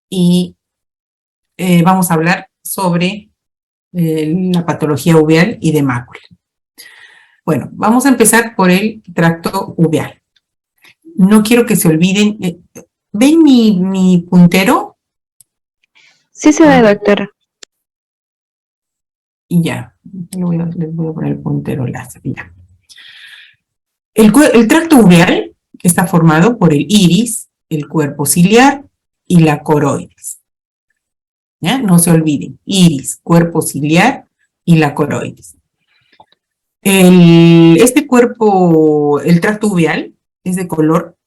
y vamos a hablar sobre la patología uveal y de mácula. Bueno, vamos a empezar por el tracto uveal. No quiero que se olviden. ¿Ven mi puntero? Sí se ve, doctora. Y ya, les voy a poner el puntero láser, ya. El tracto uveal está formado por el iris, el cuerpo ciliar y la coroides. ¿Ya? No se olviden, iris, cuerpo ciliar y la coroides. Este cuerpo, el tracto uveal, es de color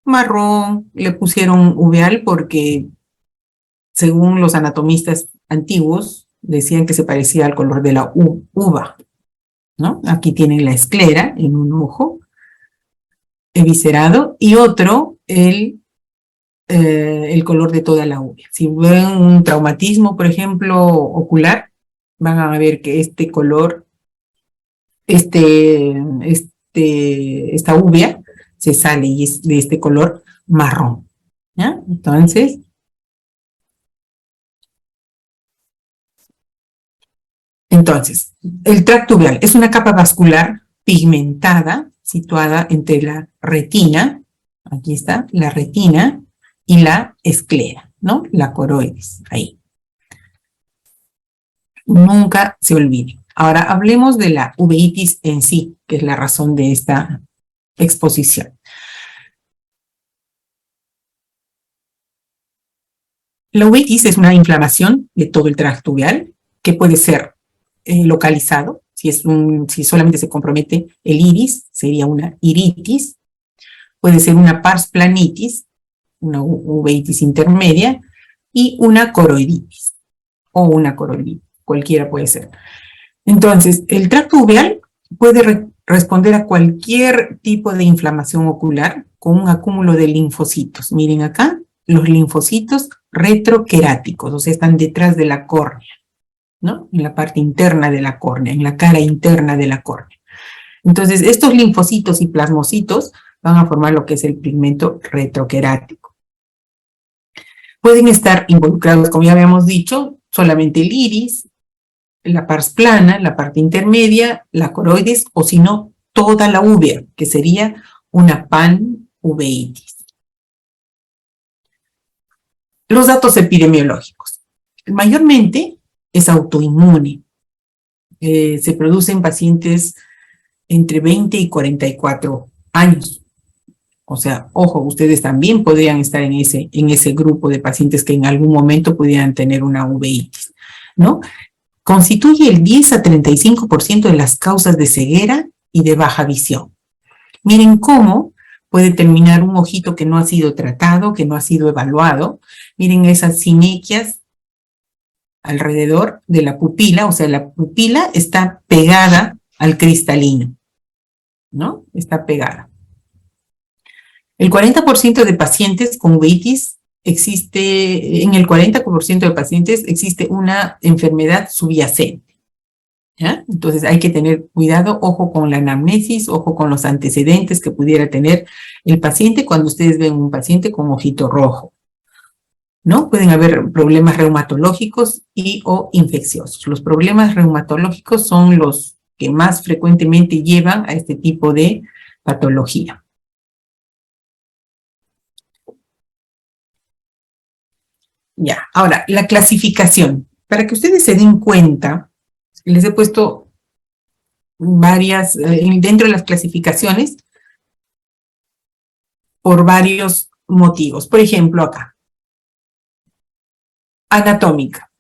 marrón. Le pusieron uveal porque, según los anatomistas antiguos, decían que se parecía al color de la uva, ¿no? Aquí tienen la esclera en un ojo eviscerado y otro el color de toda la uva. Si ven un traumatismo, por ejemplo, ocular, van a ver que este color, esta uvea se sale y es de este color marrón, ¿ya? Entonces, el tracto uveal es una capa vascular pigmentada situada entre la retina, aquí está, la retina y la esclera, ¿no? La coroides, ahí. Nunca se olvide. Ahora hablemos de la uveitis en sí, que es la razón de esta exposición. La uveitis es una inflamación de todo el tracto uveal que puede ser localizado. Si solamente se compromete el iris, sería una iritis. Puede ser una pars planitis, una uveitis intermedia, y una coroiditis, o una coroiditis, cualquiera puede ser. Entonces, el tracto uveal puede responder a cualquier tipo de inflamación ocular con un acúmulo de linfocitos. Miren acá, los linfocitos retroqueráticos, o sea, están detrás de la córnea, ¿no? En la parte interna de la córnea, en la cara interna de la córnea. Entonces, estos linfocitos y plasmocitos van a formar lo que es el pigmento retroquerático. Pueden estar involucrados, como ya habíamos dicho, solamente el iris, la pars plana, la parte intermedia, la coroides, o si no, toda la uvea, que sería una panuveitis. Los datos epidemiológicos. Mayormente es autoinmune. Se produce en pacientes entre 20 y 44 años. O sea, ojo, ustedes también podrían estar en ese grupo de pacientes que en algún momento pudieran tener una uveitis, ¿no? Constituye el 10 a 35% de las causas de ceguera y de baja visión. Miren cómo puede terminar un ojito que no ha sido tratado, que no ha sido evaluado. Miren esas sinequias alrededor de la pupila, o sea, la pupila está pegada al cristalino, ¿no? Está pegada. El 40% de pacientes con uveitis en el 40% de pacientes existe una enfermedad subyacente, ¿ya? Entonces hay que tener cuidado, ojo con la anamnesis, ojo con los antecedentes que pudiera tener el paciente cuando ustedes ven un paciente con ojito rojo, ¿no? Pueden haber problemas reumatológicos o infecciosos. Los problemas reumatológicos son los que más frecuentemente llevan a este tipo de patología. Ya, ahora, la clasificación. Para que ustedes se den cuenta, les he puesto varias, dentro de las clasificaciones, por varios motivos. Por ejemplo, acá. Anatómica.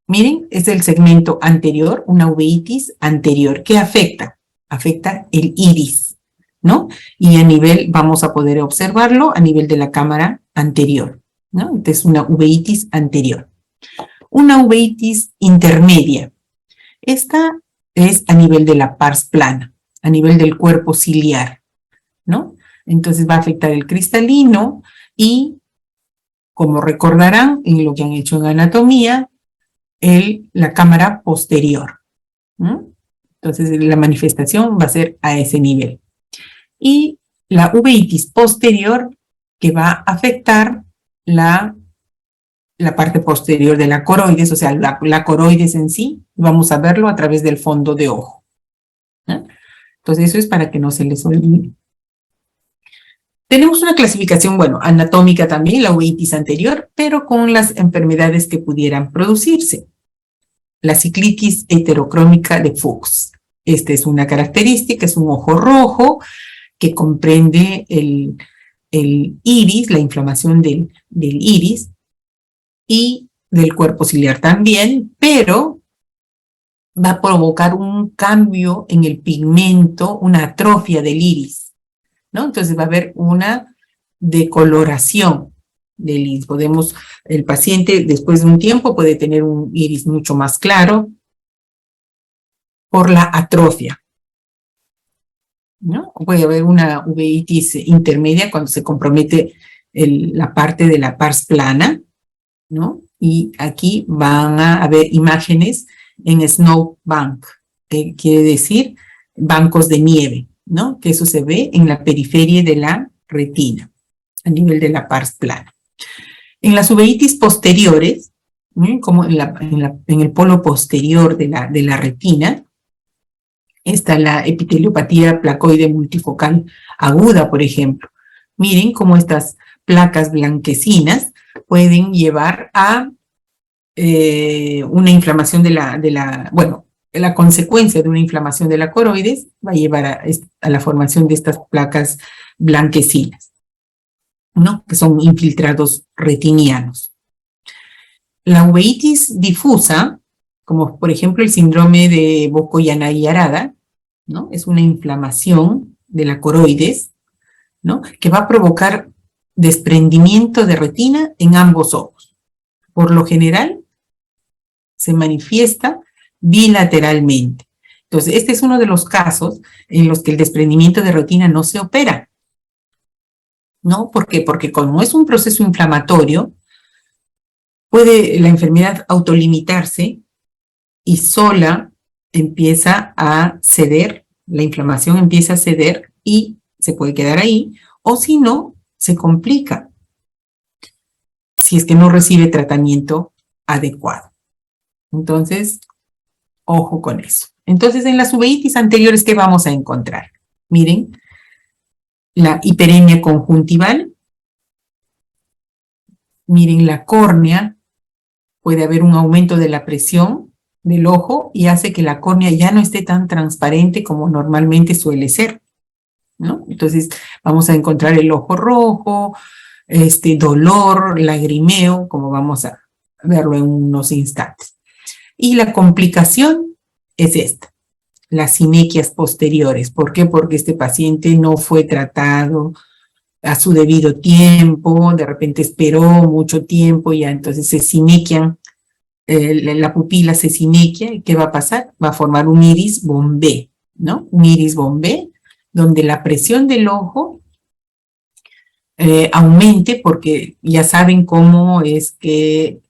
Miren, es el segmento anterior, una uveitis anterior. ¿Qué afecta? Afecta el iris, ¿no? Y a nivel, vamos a poder observarlo a nivel de la cámara anterior, ¿no? Entonces, una uveitis anterior. Una uveitis intermedia. Esta es a nivel de la pars plana, a nivel del cuerpo ciliar, ¿no? Entonces va a afectar el cristalino y, como recordarán en lo que han hecho en anatomía, la cámara posterior, ¿no? Entonces la manifestación va a ser a ese nivel. Y la uveitis posterior, que va a afectar la la parte posterior de la coroides, o sea, la coroides en sí, vamos a verlo a través del fondo de ojo, ¿no? Entonces eso es para que no se les olvide. Tenemos una clasificación, bueno, anatómica también, la uveitis anterior, pero con las enfermedades que pudieran producirse. La ciclitis heterocrómica de Fuchs. Esta es una característica, es un ojo rojo que comprende el iris, la inflamación del iris y del cuerpo ciliar también, pero va a provocar un cambio en el pigmento, una atrofia del iris, ¿no? Entonces va a haber una decoloración del iris. El paciente después de un tiempo puede tener un iris mucho más claro por la atrofia, ¿no? Puede haber una uveitis intermedia cuando se compromete la parte de la pars plana, ¿no? Y aquí van a haber imágenes en snowbank, que quiere decir bancos de nieve, ¿no? Que eso se ve en la periferia de la retina, a nivel de la pars plana. En las uveitis posteriores, como en el polo posterior de la retina, está la epiteliopatía placoide multifocal aguda, por ejemplo. Miren cómo estas placas blanquecinas pueden llevar a una inflamación la consecuencia de una inflamación de la coroides va a llevar a la formación de estas placas blanquecinas, ¿no? Que son infiltrados retinianos. La uveitis difusa, como por ejemplo el síndrome de Boco-Yanagi-Arada, ¿no? Es una inflamación de la coroides, ¿no? Que va a provocar desprendimiento de retina en ambos ojos. Por lo general, se manifiesta bilateralmente. Entonces, este es uno de los casos en los que el desprendimiento de retina no se opera, ¿no? ¿Por qué? Porque como es un proceso inflamatorio, puede la enfermedad autolimitarse y sola empieza a ceder, la inflamación empieza a ceder y se puede quedar ahí, o si no, se complica si es que no recibe tratamiento adecuado. Entonces, ojo con eso. Entonces, en las uveitis anteriores, ¿qué vamos a encontrar? Miren, la hiperemia conjuntival, miren la córnea, puede haber un aumento de la presión del ojo y hace que la córnea ya no esté tan transparente como normalmente suele ser, ¿no? Entonces, vamos a encontrar el ojo rojo, dolor, lagrimeo, como vamos a verlo en unos instantes. Y la complicación es esta, las sinequias posteriores. ¿Por qué? Porque este paciente no fue tratado a su debido tiempo, de repente esperó mucho tiempo, ya entonces se sinequian, la pupila se sinequia, ¿y qué va a pasar? Va a formar un iris bombé, ¿no? Un iris bombé, donde la presión del ojo aumente, porque ya saben cómo es que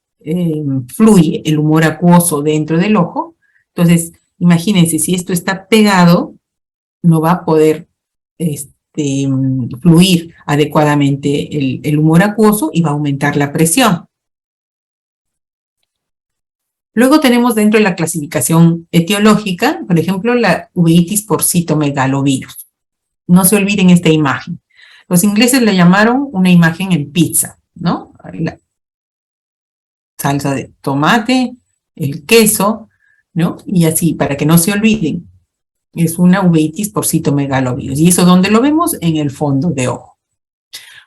fluye el humor acuoso dentro del ojo. Entonces, imagínense, si esto está pegado, no va a poder fluir adecuadamente el humor acuoso y va a aumentar la presión. Luego tenemos dentro de la clasificación etiológica, por ejemplo, la uveitis por citomegalovirus. No se olviden esta imagen. Los ingleses la llamaron una imagen en pizza, ¿no? La salsa de tomate, el queso, ¿no? Y así, para que no se olviden. Es una uveitis por citomegalovirus. ¿Y eso dónde lo vemos? En el fondo de ojo.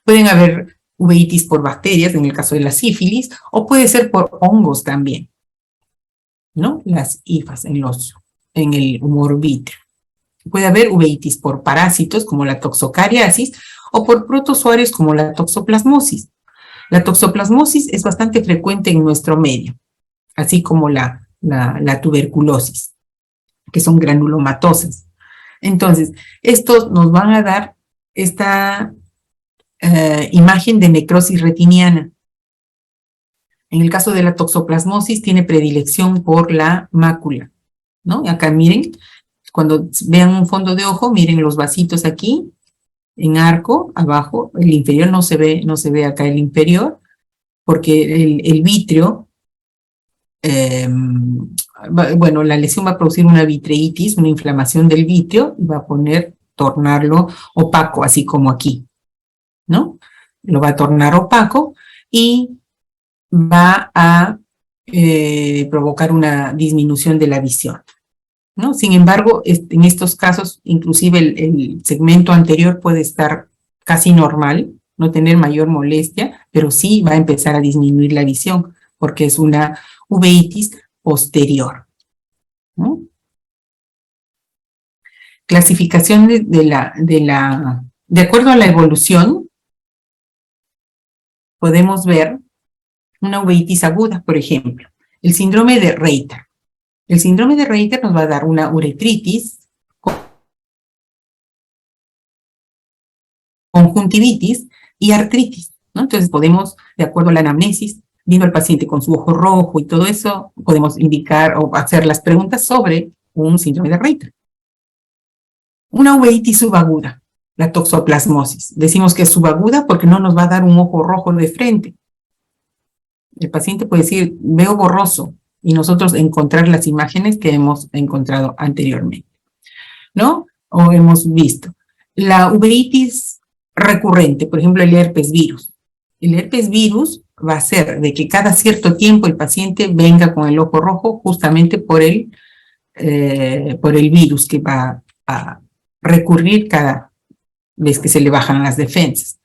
Pueden haber uveitis por bacterias, en el caso de la sífilis, o puede ser por hongos también, ¿no? Las hifas en el humor vítreo. Puede haber uveitis por parásitos, como la toxocariasis, o por protozoarios, como la toxoplasmosis. La toxoplasmosis es bastante frecuente en nuestro medio, así como la tuberculosis, que son granulomatosas. Entonces, estos nos van a dar esta imagen de necrosis retiniana. En el caso de la toxoplasmosis, tiene predilección por la mácula, ¿no? Acá miren, cuando vean un fondo de ojo, miren los vasitos aquí, en arco, abajo, el inferior no se ve acá el inferior, porque el vitrio, bueno, la lesión va a producir una vitreitis, una inflamación del vitrio, y va a tornarlo opaco, así como aquí, ¿no? Lo va a tornar opaco y va a provocar una disminución de la visión, ¿no? Sin embargo, en estos casos, inclusive el segmento anterior puede estar casi normal, no tener mayor molestia, pero sí va a empezar a disminuir la visión, porque es una uveitis posterior, ¿no? Clasificación de acuerdo a la evolución, podemos ver una uveitis aguda, por ejemplo, el síndrome de Reiter. El síndrome de Reiter nos va a dar una uretritis, conjuntivitis y artritis, ¿no? Entonces podemos, de acuerdo a la anamnesis, viendo al paciente con su ojo rojo y todo eso, podemos indicar o hacer las preguntas sobre un síndrome de Reiter. Una uveitis subaguda, la toxoplasmosis. Decimos que es subaguda porque no nos va a dar un ojo rojo de frente. El paciente puede decir, veo borroso, y nosotros encontrar las imágenes que hemos encontrado anteriormente, ¿no? O hemos visto. La uveitis recurrente, por ejemplo, el herpes virus. El herpes virus va a ser de que cada cierto tiempo el paciente venga con el ojo rojo justamente por el virus que va a recurrir cada vez que se le bajan las defensas.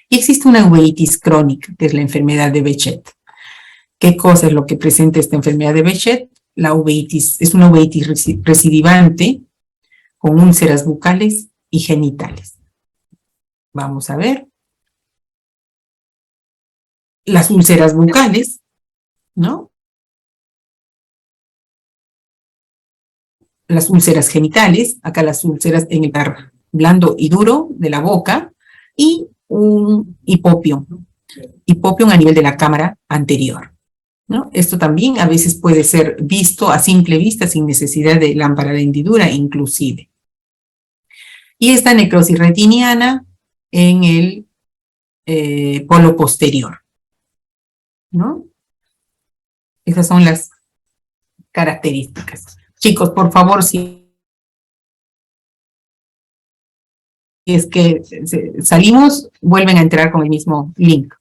Y existe una uveitis crónica, que es la enfermedad de Behçet. ¿Qué cosa es lo que presenta esta enfermedad de Behçet? La uveitis es una uveitis recidivante con úlceras bucales y genitales. Vamos a ver. Las úlceras bucales, ¿no? Las úlceras genitales, acá las úlceras en el par blando y duro de la boca, y un hipopión a nivel de la cámara anterior, ¿no? Esto también a veces puede ser visto a simple vista sin necesidad de lámpara de hendidura inclusive. Y esta necrosis retiniana en el polo posterior, ¿no? Esas son las características. Chicos, por favor, si es que salimos, vuelven a entrar con el mismo link.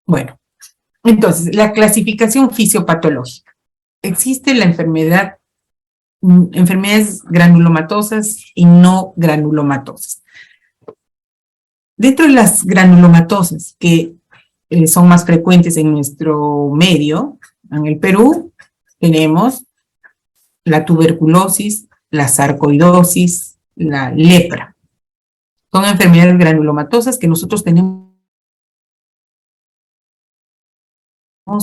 Bueno, entonces, la clasificación fisiopatológica. Existe la enfermedades granulomatosas y no granulomatosas. Dentro de las granulomatosas, que son más frecuentes en nuestro medio, en el Perú, tenemos la tuberculosis, la sarcoidosis, la lepra. Son enfermedades granulomatosas que nosotros tenemos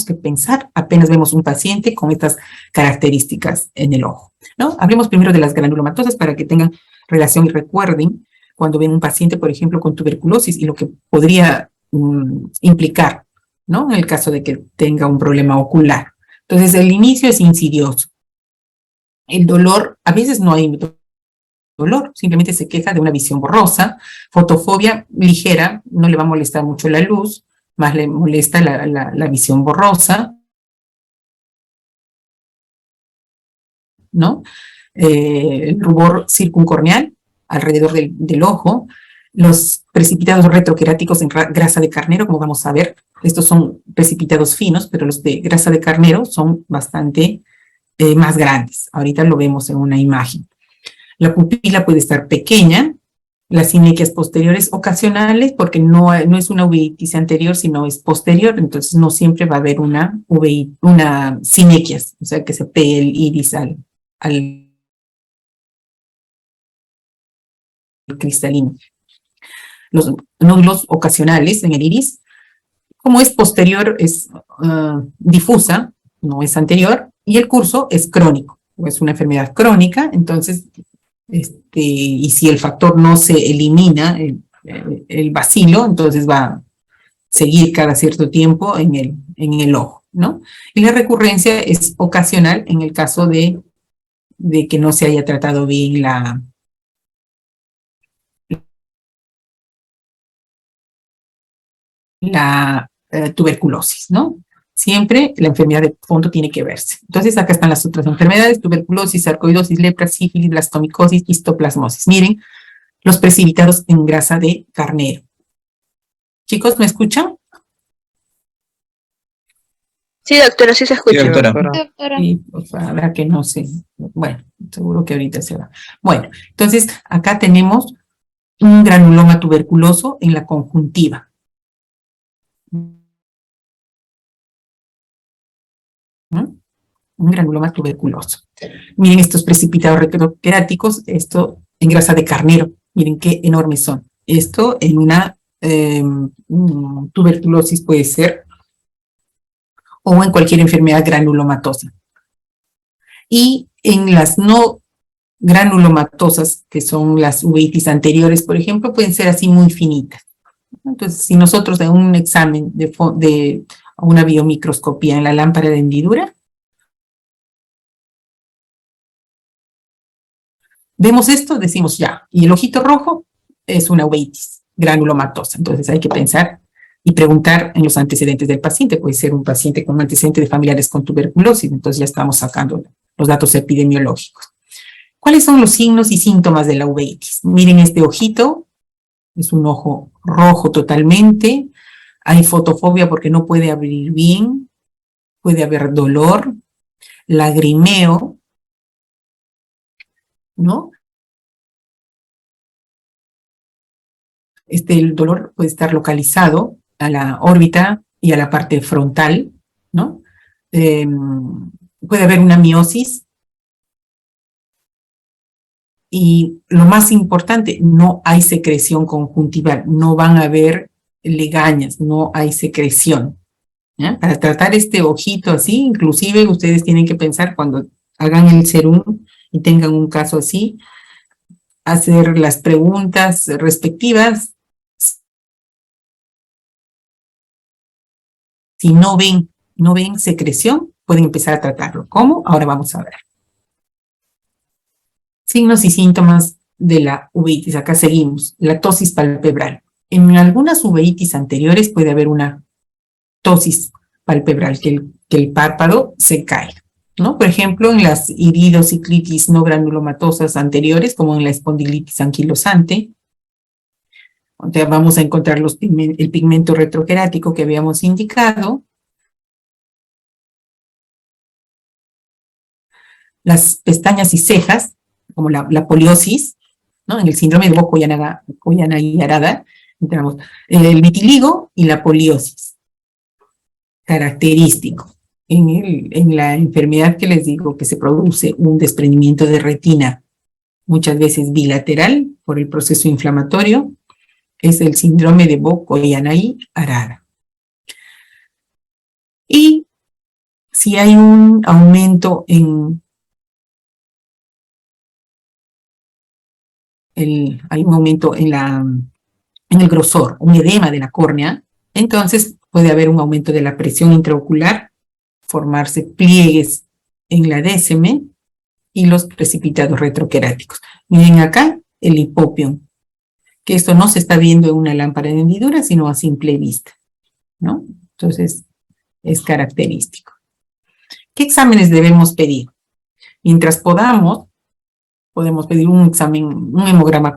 que pensar apenas vemos un paciente con estas características en el ojo, ¿no? Hablemos primero de las granulomatosas para que tengan relación y recuerden cuando ven un paciente, por ejemplo, con tuberculosis y lo que podría implicar, ¿no? En el caso de que tenga un problema ocular. Entonces, el inicio es insidioso. El dolor, a veces no hay dolor, simplemente se queja de una visión borrosa, fotofobia ligera, no le va a molestar mucho la luz, más le molesta la visión borrosa, ¿no? El rubor circuncorneal alrededor del ojo, los precipitados retroqueráticos en grasa de carnero, como vamos a ver, estos son precipitados finos, pero los de grasa de carnero son bastante más grandes. Ahorita lo vemos en una imagen. La pupila puede estar pequeña, las sinequias posteriores ocasionales, porque no es una uveitis anterior, sino es posterior, entonces no siempre va a haber una sinequias, o sea, que se pegue el iris al cristalino. Los nódulos ocasionales en el iris, como es posterior, es difusa, no es anterior, y el curso es crónico, es una enfermedad crónica, entonces, y si el factor no se elimina, el bacilo, entonces va a seguir cada cierto tiempo en el ojo, ¿no? Y la recurrencia es ocasional en el caso de que no se haya tratado bien la tuberculosis, ¿no? Siempre la enfermedad de fondo tiene que verse. Entonces, acá están las otras enfermedades: tuberculosis, sarcoidosis, lepra, sífilis, blastomicosis, histoplasmosis. Miren, los precipitados en grasa de carnero. Chicos, ¿me escuchan? Sí, doctora, sí se escucha. Sí, doctora. Sí, pues habrá que no sé. Bueno, seguro que ahorita se va. Bueno, entonces acá tenemos un granuloma tuberculoso en la conjuntiva. ¿No? Un granuloma tuberculoso. Miren estos precipitados retroqueráticos, esto en grasa de carnero. Miren qué enormes son. Esto en una tuberculosis puede ser, o en cualquier enfermedad granulomatosa. Y en las no granulomatosas, que son las uveitis anteriores, por ejemplo, pueden ser así muy finitas. Entonces, si nosotros en un examen de una biomicroscopía en la lámpara de hendidura, vemos esto, decimos ya, y el ojito rojo es una uveitis granulomatosa. Entonces hay que pensar y preguntar en los antecedentes del paciente. Puede ser un paciente con antecedentes de familiares con tuberculosis, entonces ya estamos sacando los datos epidemiológicos. ¿Cuáles son los signos y síntomas de la uveitis? Miren este ojito, es un ojo rojo totalmente, hay fotofobia porque no puede abrir bien, puede haber dolor, lagrimeo, ¿no? El dolor puede estar localizado a la órbita y a la parte frontal, ¿no? Puede haber una miosis. Y lo más importante, no hay secreción conjuntival, no van a haber legañas, no hay secreción. ¿Ya? Para tratar este ojito así, inclusive ustedes tienen que pensar cuando hagan el serum y tengan un caso así, hacer las preguntas respectivas. Si no ven secreción, pueden empezar a tratarlo. ¿Cómo? Ahora vamos a ver. Signos y síntomas de la uveitis. Acá seguimos. La tosis palpebral. En algunas uveitis anteriores puede haber una tosis palpebral, que el párpado se cae, ¿no? Por ejemplo, en las iridociclitis no granulomatosas anteriores, como en la espondilitis anquilosante, donde vamos a encontrar el pigmento retroquerático que habíamos indicado. Las pestañas y cejas, como la poliosis, ¿no? En el síndrome de Vogt-Koyanagi-Arada, encontramos el vitiligo y la poliosis. Característico. En la enfermedad que les digo que se produce un desprendimiento de retina, muchas veces bilateral por el proceso inflamatorio, es el síndrome de Vogt-Koyanagi-Arada. Y si hay un aumento hay un aumento en el grosor, un edema de la córnea, entonces puede haber un aumento de la presión intraocular, formarse pliegues en la DSM y los precipitados retroqueráticos. Miren acá el hipopión, que esto no se está viendo en una lámpara de hendidura, sino a simple vista, ¿no? Entonces, es característico. ¿Qué exámenes debemos pedir? Mientras podamos, podemos pedir un examen, un hemograma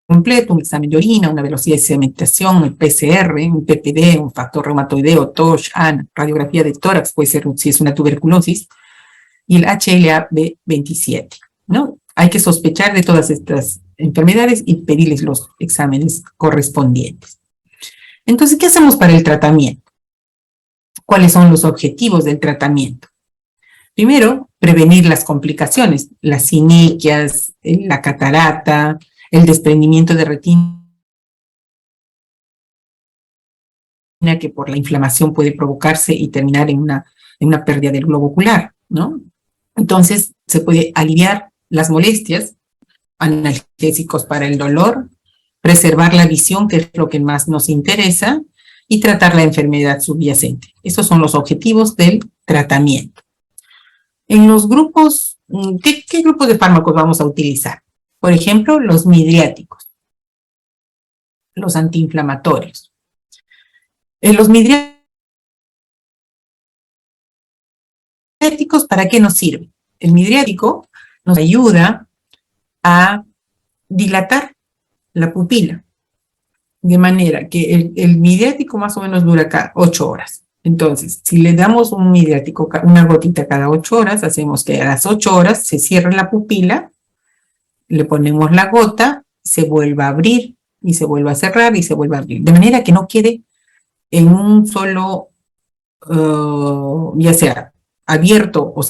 completo, un examen de orina, una velocidad de sedimentación, el PCR, un PPD, un factor reumatoideo, TOSH, ANA, radiografía de tórax, puede ser si es una tuberculosis, y el HLA-B27, ¿no? Hay que sospechar de todas estas enfermedades y pedirles los exámenes correspondientes. Entonces, ¿qué hacemos para el tratamiento? ¿Cuáles son los objetivos del tratamiento? Primero, prevenir las complicaciones, las siniquias, la catarata, el desprendimiento de retina que por la inflamación puede provocarse y terminar en una pérdida del globo ocular, ¿no? Entonces, se puede aliviar las molestias, analgésicos para el dolor, preservar la visión, que es lo que más nos interesa, y tratar la enfermedad subyacente. Esos son los objetivos del tratamiento. En los grupos, ¿qué grupos de fármacos vamos a utilizar? Por ejemplo, los midriáticos. los antiinflamatorios. Los midriáticos, ¿para qué nos sirve? El midriático nos ayuda a dilatar la pupila, de manera que el midriático más o menos dura 8 horas. Entonces, si le damos un midriático, una gotita cada 8 horas, hacemos que a las 8 horas se cierre la pupila, le ponemos la gota, se vuelva a abrir y se vuelva a cerrar y se vuelva a abrir, de manera que no quede en un solo, ya sea abierto o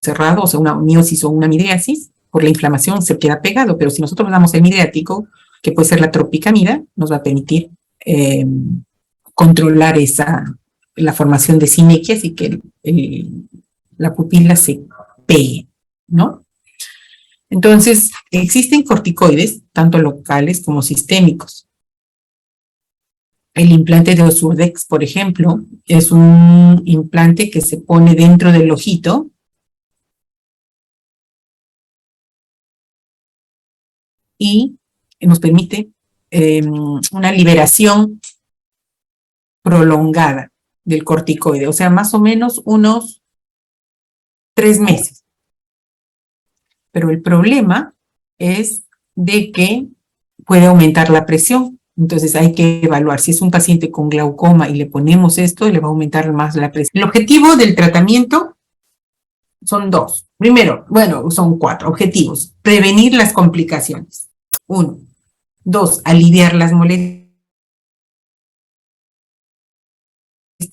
cerrado, o sea, una miosis o una midriasis, por la inflamación se queda pegado, pero si nosotros damos el midriático, que puede ser la tropicamida, nos va a permitir controlar la formación de sinequias y que la pupila se pegue, ¿no? Entonces, existen corticoides, tanto locales como sistémicos. El implante de Osurdex, por ejemplo, es un implante que se pone dentro del ojito y nos permite una liberación prolongada del corticoide, o sea, más o menos unos 3 meses. Pero el problema es de que puede aumentar la presión. Entonces hay que evaluar si es un paciente con glaucoma y le ponemos esto, le va a aumentar más la presión. El objetivo del tratamiento son 2. Primero, bueno, son 4 objetivos. Prevenir las complicaciones. 1. 2. Aliviar las molestias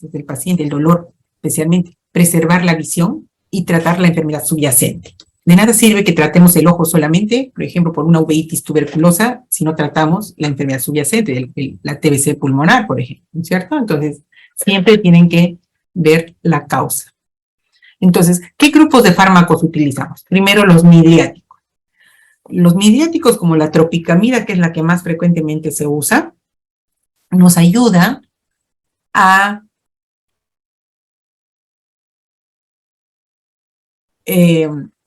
del paciente, el dolor, especialmente. Preservar la visión y tratar la enfermedad subyacente. De nada sirve que tratemos el ojo solamente, por ejemplo, por una uveitis tuberculosa, si no tratamos la enfermedad subyacente, la TBC pulmonar, por ejemplo, ¿cierto? Entonces, siempre tienen que ver la causa. Entonces, ¿qué grupos de fármacos utilizamos? Primero, los midriáticos. Los midriáticos, como la tropicamida, que es la que más frecuentemente se usa, nos ayuda a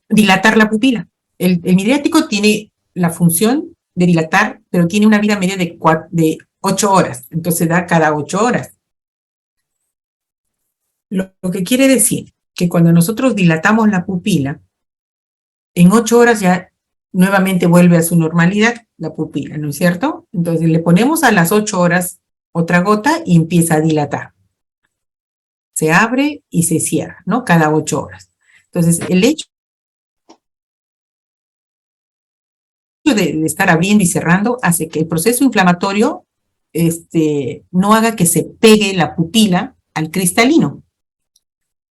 dilatar la pupila. El midriático tiene la función de dilatar, pero tiene una vida media de 8 horas, entonces da cada 8 horas. Lo que quiere decir que cuando nosotros dilatamos la pupila, en 8 horas ya nuevamente vuelve a su normalidad la pupila, ¿no es cierto? Entonces le ponemos a las 8 horas otra gota y empieza a dilatar. Se abre y se cierra, ¿no? Cada 8 horas. Entonces, el hecho de estar abriendo y cerrando hace que el proceso inflamatorio no haga que se pegue la pupila al cristalino.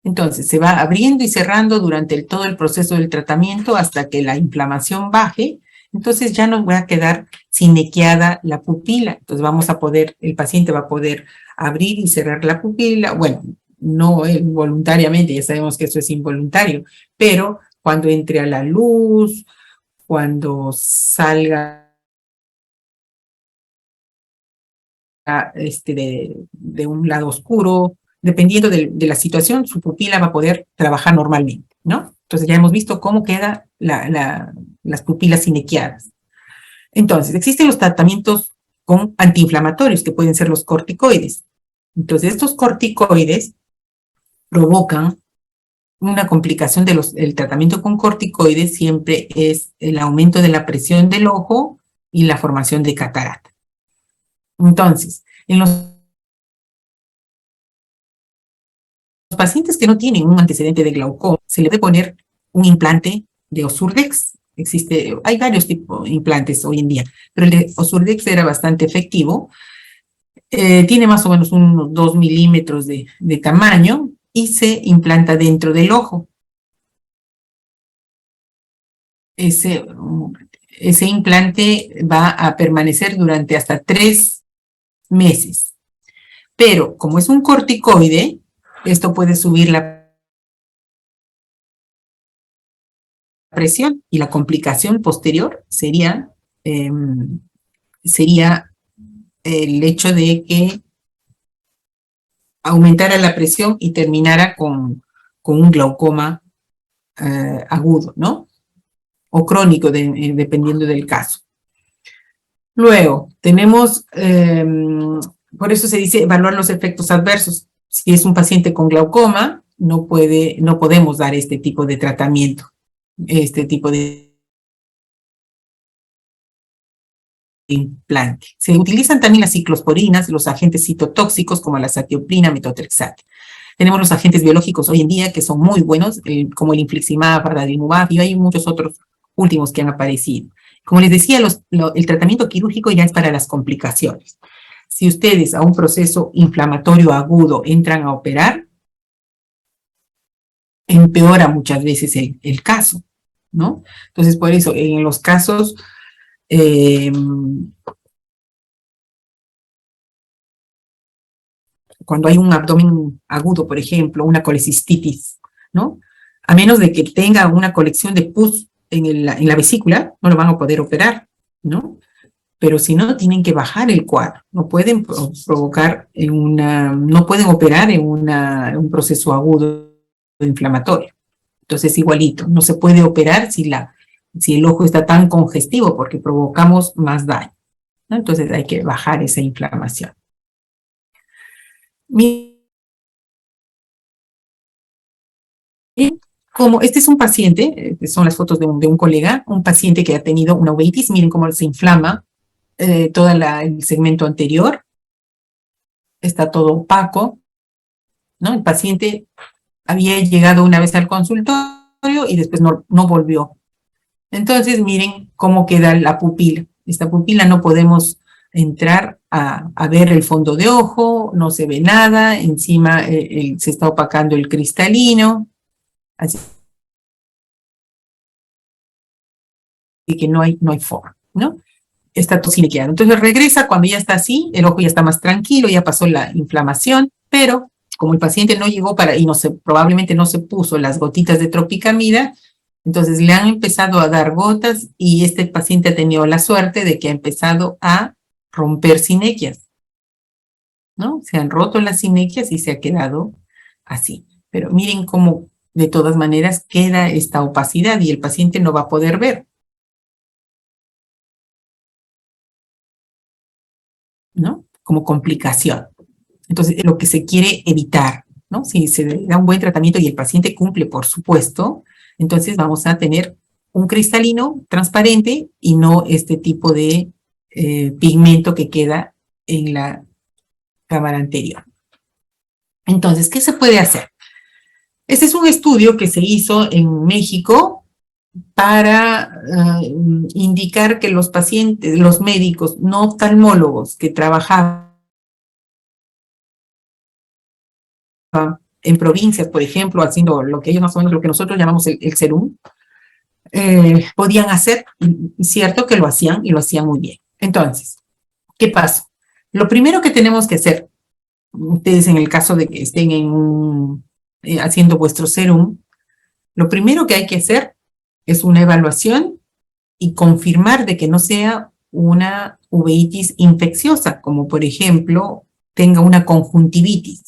Entonces, se va abriendo y cerrando durante todo el proceso del tratamiento hasta que la inflamación baje. Entonces, ya nos va a quedar sinequiada la pupila. Entonces, el paciente va a poder abrir y cerrar la pupila. Bueno, no voluntariamente, ya sabemos que eso es involuntario, pero cuando entre a la luz, cuando salga de un lado oscuro, dependiendo de la situación, su pupila va a poder trabajar normalmente, ¿no? Entonces ya hemos visto cómo quedan las pupilas sinequiadas. Entonces, existen los tratamientos con antiinflamatorios, que pueden ser los corticoides. Entonces, estos corticoides provocan una complicación del tratamiento con corticoides, siempre es el aumento de la presión del ojo y la formación de catarata. Entonces, en los pacientes que no tienen un antecedente de glaucoma, se le debe poner un implante de Osurdex. Hay varios tipos de implantes hoy en día, pero el de Osurdex era bastante efectivo. Tiene más o menos unos 2 milímetros de tamaño y se implanta dentro del ojo. Ese implante va a permanecer durante hasta 3 meses. Pero como es un corticoide, esto puede subir la presión y la complicación posterior sería el hecho de que aumentara la presión y terminara con un glaucoma agudo, ¿no? o crónico, dependiendo del caso. Luego, tenemos, por eso se dice evaluar los efectos adversos. Si es un paciente con glaucoma, no podemos dar este tipo de tratamiento, este tipo de implante. Se utilizan también las ciclosporinas, los agentes citotóxicos como la satioprina, metotrexate. Tenemos los agentes biológicos hoy en día que son muy buenos, como el infliximab, adalimumab, y hay muchos otros últimos que han aparecido. Como les decía, el tratamiento quirúrgico ya es para las complicaciones. Si ustedes a un proceso inflamatorio agudo entran a operar, empeora muchas veces el caso, ¿no? Entonces, por eso, en los casos cuando hay un abdomen agudo, por ejemplo, una colecistitis, ¿no? A menos de que tenga una colección de pus en la vesícula, no lo van a poder operar, ¿no? Pero si no, tienen que bajar el cuadro. No pueden provocar no pueden operar en un proceso agudo inflamatorio. Entonces, igualito, no se puede operar si el ojo está tan congestivo porque provocamos más daño, ¿no? Entonces hay que bajar esa inflamación. Como este es un paciente, son las fotos de un colega, un paciente que ha tenido una uveitis, miren cómo se inflama todo el segmento anterior, está todo opaco, ¿no? El paciente había llegado una vez al consultorio y después no volvió. Entonces, miren cómo queda la pupila. Esta pupila no podemos entrar a ver el fondo de ojo, no se ve nada, encima se está opacando el cristalino, así que no hay forma, ¿no? Está tosiniqueado. Entonces regresa cuando ya está así, el ojo ya está más tranquilo, ya pasó la inflamación, pero como el paciente no llegó y probablemente no se puso las gotitas de tropicamida, entonces le han empezado a dar gotas y este paciente ha tenido la suerte de que ha empezado a romper sinequias, ¿no? Se han roto las sinequias y se ha quedado así. Pero miren cómo de todas maneras queda esta opacidad y el paciente no va a poder ver, ¿no? Como complicación. Entonces, es lo que se quiere evitar, ¿no? Si se da un buen tratamiento y el paciente cumple, por supuesto, entonces vamos a tener un cristalino transparente y no este tipo de pigmento que queda en la cámara anterior. Entonces, ¿qué se puede hacer? Este es un estudio que se hizo en México para indicar que los pacientes, los médicos no oftalmólogos que trabajaban en provincias, por ejemplo, haciendo lo que ellos más o menos, lo que nosotros llamamos el serum, podían hacer, y cierto que lo hacían y lo hacían muy bien. Entonces, ¿qué pasa? Lo primero que tenemos que hacer, ustedes en el caso de que estén haciendo vuestro serum, lo primero que hay que hacer es una evaluación y confirmar de que no sea una uveitis infecciosa, como por ejemplo tenga una conjuntivitis.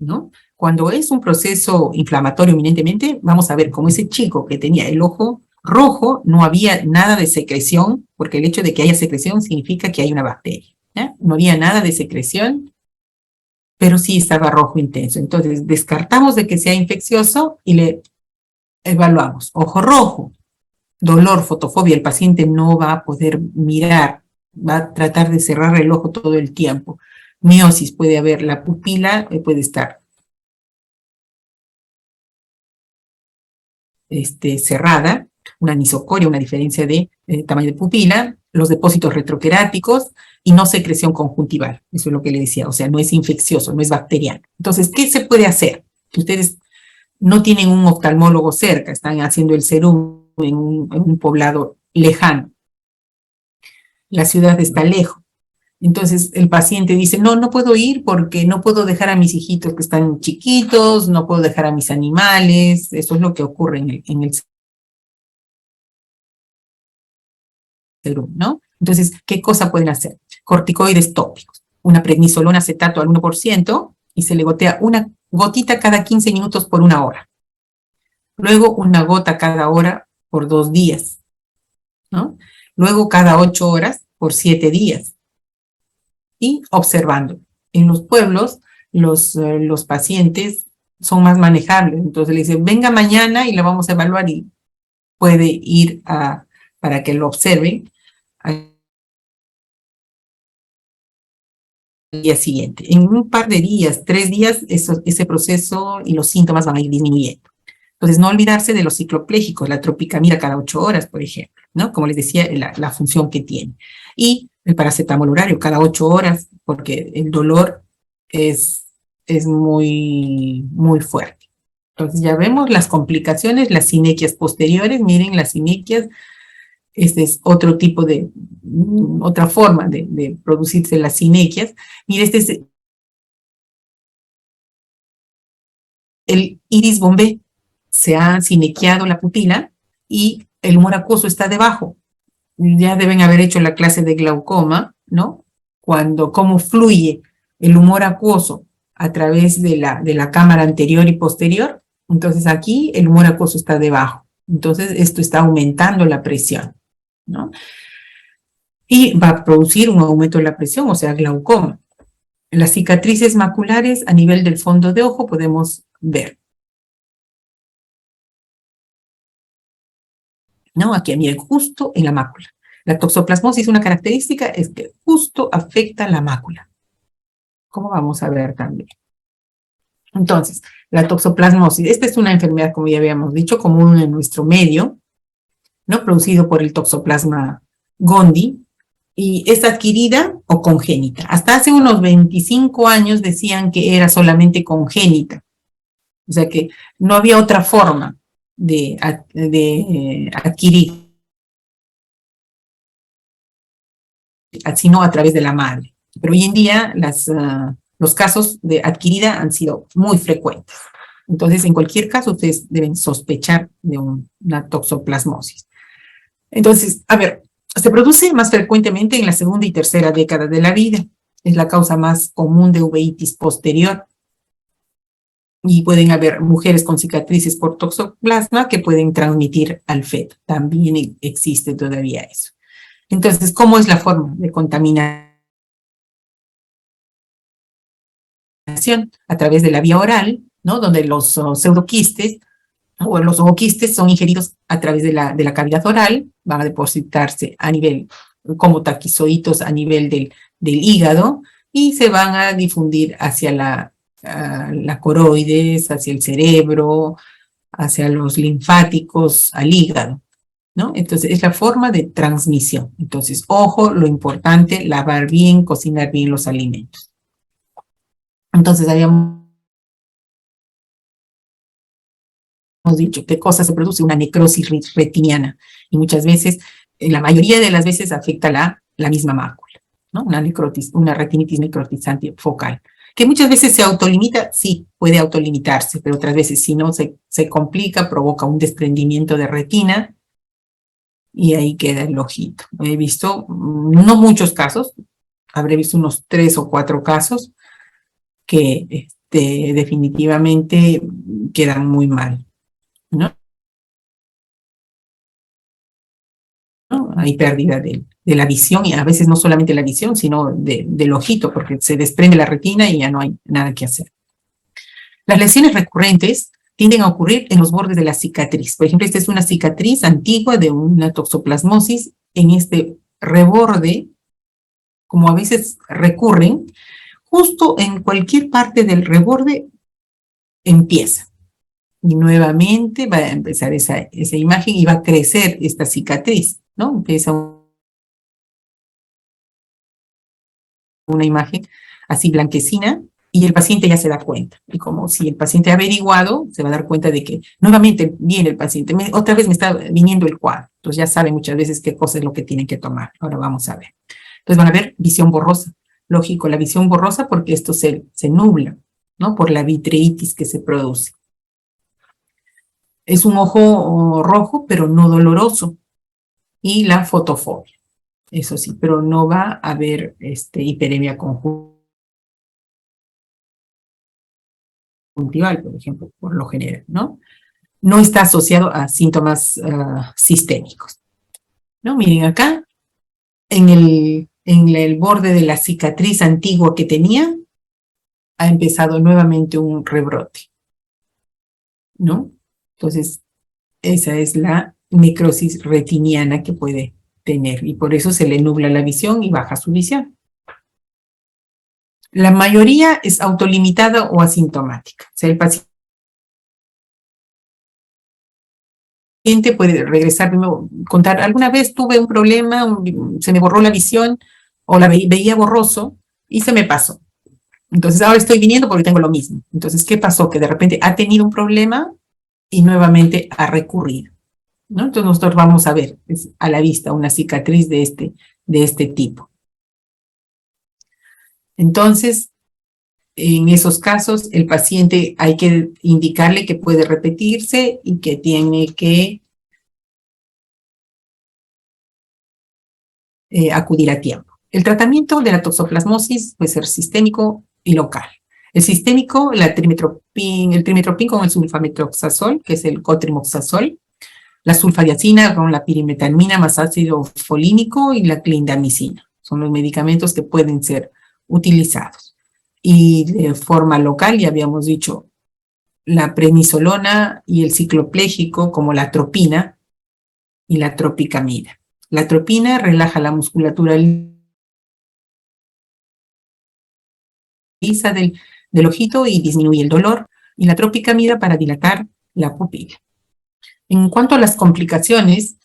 ¿No? Cuando es un proceso inflamatorio eminentemente, vamos a ver como ese chico que tenía el ojo rojo, no había nada de secreción, porque el hecho de que haya secreción significa que hay una bacteria, ¿ya? No había nada de secreción, pero sí estaba rojo intenso. Entonces descartamos de que sea infeccioso y le evaluamos. Ojo rojo, dolor, fotofobia, el paciente no va a poder mirar, va a tratar de cerrar el ojo todo el tiempo. Miosis puede haber, la pupila puede estar cerrada, una anisocoria, una diferencia de tamaño de pupila, los depósitos retroqueráticos y no secreción conjuntival. Eso es lo que le decía, o sea, no es infeccioso, no es bacteriano. Entonces, ¿qué se puede hacer? Si ustedes no tienen un oftalmólogo cerca, están haciendo el serum en un poblado lejano, la ciudad está lejos. Entonces el paciente dice, no puedo ir porque no puedo dejar a mis hijitos que están chiquitos, no puedo dejar a mis animales. Eso es lo que ocurre en el serum, ¿no? Entonces, ¿qué cosa pueden hacer? Corticoides tópicos, una prednisolona acetato al 1% y se le gotea una gotita cada 15 minutos por 1 hora. Luego una gota cada hora por 2 días, ¿no? Luego cada 8 horas por 7 días. Y observando. En los pueblos, los pacientes son más manejables. Entonces le dicen, venga mañana y la vamos a evaluar y puede ir para que lo observen al día siguiente. En un par de días, 3 días, ese proceso y los síntomas van a ir disminuyendo. Entonces, no olvidarse de los cicloplégicos, la tropicamida cada 8 horas, por ejemplo, ¿no? Como les decía, la función que tiene. Y el paracetamol horario cada 8 horas, porque el dolor es muy, muy fuerte. Entonces, ya vemos las complicaciones, las sinequias posteriores. Miren, las sinequias, este es otro tipo de, otra forma de producirse las sinequias. Mire, este es el iris bombé. Se ha sinequiado la pupila y el humor acuoso está debajo. Ya deben haber hecho la clase de glaucoma, ¿no? Cómo fluye el humor acuoso a través de la cámara anterior y posterior. Entonces aquí el humor acuoso está debajo. Entonces esto está aumentando la presión, ¿no? Y va a producir un aumento de la presión, o sea, glaucoma. Las cicatrices maculares a nivel del fondo de ojo podemos ver, ¿no? Aquí, miren, justo en la mácula. La toxoplasmosis, una característica es que justo afecta la mácula. ¿Cómo vamos a ver también? Entonces, la toxoplasmosis, esta es una enfermedad, como ya habíamos dicho, común en nuestro medio, ¿no? Producido por el Toxoplasma gondii, y es adquirida o congénita. Hasta hace unos 25 años decían que era solamente congénita, o sea que no había otra forma de adquirir, sino a través de la madre. Pero hoy en día los casos de adquirida han sido muy frecuentes. Entonces, en cualquier caso, ustedes deben sospechar de una toxoplasmosis. Entonces, a ver, se produce más frecuentemente en la segunda y tercera década de la vida. Es la causa más común de uveitis posterior. Y pueden haber mujeres con cicatrices por toxoplasma que pueden transmitir al feto. También existe todavía eso. Entonces, ¿cómo es la forma de contaminación? A través de la vía oral, ¿no? Donde los pseudoquistes o los ovoquistes son ingeridos a través de la cavidad oral, van a depositarse a nivel, como taquizoitos a nivel del hígado, y se van a difundir hacia la coroides, hacia el cerebro, hacia los linfáticos, al hígado, ¿no? Entonces, es la forma de transmisión. Entonces, ojo, lo importante, lavar bien, cocinar bien los alimentos. Entonces, habíamos dicho qué cosa se produce, una necrosis retiniana, y muchas veces, la mayoría de las veces afecta la misma mácula, ¿no? Una retinitis necrotizante focal, que muchas veces se autolimita, sí, puede autolimitarse, pero otras veces si no se complica, provoca un desprendimiento de retina, y ahí queda el ojito. He visto, no muchos casos, habré visto unos 3 o 4 casos que definitivamente quedan muy mal, ¿no? Hay pérdida de la visión, y a veces no solamente la visión, sino del ojito, porque se desprende la retina y ya no hay nada que hacer. Las lesiones recurrentes tienden a ocurrir en los bordes de la cicatriz. Por ejemplo, esta es una cicatriz antigua de una toxoplasmosis. En este reborde, como a veces recurren, justo en cualquier parte del reborde empieza. Y nuevamente va a empezar esa imagen y va a crecer esta cicatriz, ¿no? Empieza una imagen así blanquecina, y el paciente ya se da cuenta. Y como si el paciente ha averiguado, se va a dar cuenta de que nuevamente viene el paciente, otra vez me está viniendo el cuadro. Entonces ya sabe muchas veces qué cosa es lo que tienen que tomar. Ahora vamos a ver. Entonces van a ver visión borrosa. Lógico, la visión borrosa porque esto se nubla, ¿no? Por la vitreitis que se produce. Es un ojo rojo, pero no doloroso. Y la fotofobia, eso sí, pero no va a haber hiperemia conjuntiva conjuntival, por ejemplo, por lo general, ¿no? No está asociado a síntomas sistémicos, ¿no? Miren acá, en el borde de la cicatriz antigua que tenía, ha empezado nuevamente un rebrote, ¿no? Entonces, esa es la necrosis retiniana que puede tener y por eso se le nubla la visión y baja su visión. La mayoría es autolimitada o asintomática. O sea, el paciente puede regresar, contar, alguna vez tuve un problema, se me borró la visión o la veía borroso y se me pasó. Entonces ahora estoy viniendo porque tengo lo mismo. Entonces, ¿qué pasó? Que de repente ha tenido un problema y nuevamente ha recurrido, ¿no? Entonces nosotros vamos a ver a la vista una cicatriz de este tipo. Entonces, en esos casos, el paciente hay que indicarle que puede repetirse y que tiene que acudir a tiempo. El tratamiento de la toxoplasmosis puede ser sistémico y local. El sistémico, el trimetopin con el sulfamethoxazol, que es el cotrimoxazol, la sulfadiazina con la pirimetamina más ácido folínico y la clindamicina. Son los medicamentos que pueden ser utilizados. Y de forma local, ya habíamos dicho, la prednisolona y el cicloplégico como la atropina y la tropicamida. La atropina relaja la musculatura lisa del ojito y disminuye el dolor, y la tropicamida para dilatar la pupila. En cuanto a las complicaciones,